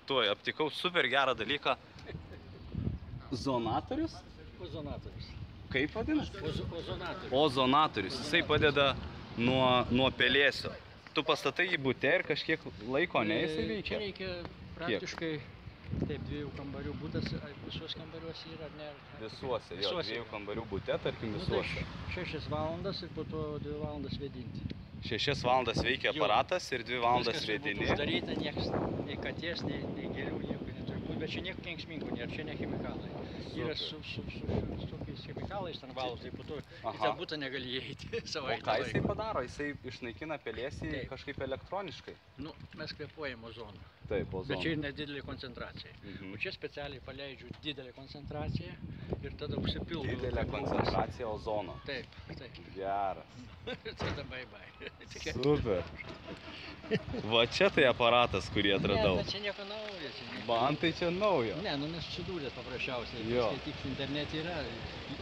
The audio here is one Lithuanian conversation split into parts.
tuoj aptikau super gerą dalyką. Zonatorius? Ozonatorius. Kaip vadinasi? Ozonatorius. Ozonatorius. Jisai padeda nuo pelėsio. Tu pastatai jį bute ir kažkiek laiko, ne, jisai veikia? Čia reikia praktiškai, taip, 2 kambarių butas, visos kambariuose yra, ne? Visuose, jo, 2 kambarių bute, tarkim, visuose. 6 valandas ir po to 2 valandas vėdinti. 6 valandas veikia aparatas ir 2 valandas vėdini. Viskas uždaryta, nieks, nei katės, nei gėlių, nieko neturi būt, bet čia nieko kenksmingų nėra, čia ne chemikalai. Yra su tokiais chemikalais ten valos, tai po to į tą butą negali įeiti savaitę. O ką jisai padaro? Jisai išnaikina pelėsį kažkaip elektroniškai? Nu, mes kvėpuojam ozoną. Taip, ozoną. Bet čia ir nedidelė koncentracija. O čia specialiai paleidžiu didelę koncentraciją ir tada užsipildu. Didelė koncentracija ozono. Taip, taip. Geras. Tada bye-bye. Super. Va čia tai aparatas, kurį atradau. Ne, čia nieko naujo. Man tai čia naujo. Ne, nu nesusidūrė paprasčiausiai. Skaityk, internete yra.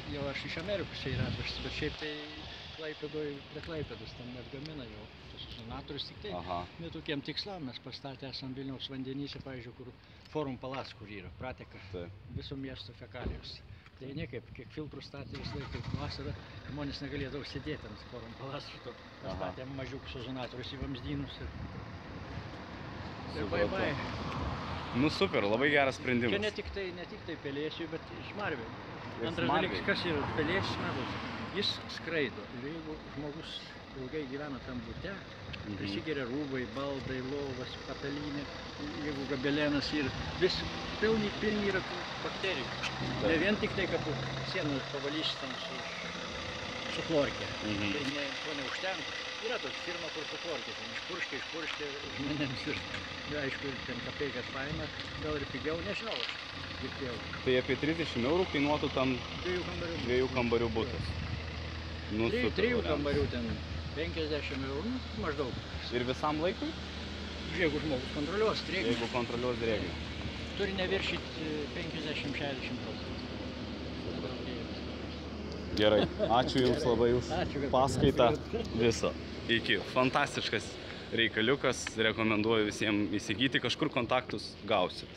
Jau aš iš Amerikos čia yra, bet šiaip tai prie Klaipėdos ten net gamina jau. Tas ozonatorius tik tai tokiem tikslam mes pastatę esam Vilniaus vandenyse, pavyzdžiui, kur Forum Palace, kur yra, prateka viso miesto fekalijos. Tai niekaip, kiek filtrų statė vis laikai vasarą, žmonės negalėdavo sėdėti ant Forum Palace, šito pastatėm mažiukus ozonatorius į vamzdynus ir bye-bye. Nu super, labai geras sprendimas. Čia ne tik tai pelėsiui, bet smarvė. Antras dalykas, kas yra pelėsis, matos, jis skraido ir jeigu žmogus ilgai gyvena tam bute, prisigeria rūbai, baldai, lovas, patalynė, jeigu gabelenas ir vis pilni yra bakterijų. Ne vien tik tai, kad tu sieną pavalysi ten su chlorke. Tai to neužtenka. Yra tokia firma, kur su chlorke, ten išpurškia žmonėms ir aišku, ten kapeikas paima, gal ir pigiau, nežinau, aš girdėjau. Tai apie 30 eurų kainuotų tam 2 kambarių butas. 3 kambarių ten 50 eurų, maždaug. Ir visam laikui? Jeigu žmogus kontroliuos drėgmę. Jeigu kontroliuos drėgmę. Turi neviršyti 50-60%. Gerai, ačiū Jums labai už paskaitą visą. Iki. Fantastiškas reikaliukas, rekomenduoju visiems įsigyti, kažkur kontaktus gausit.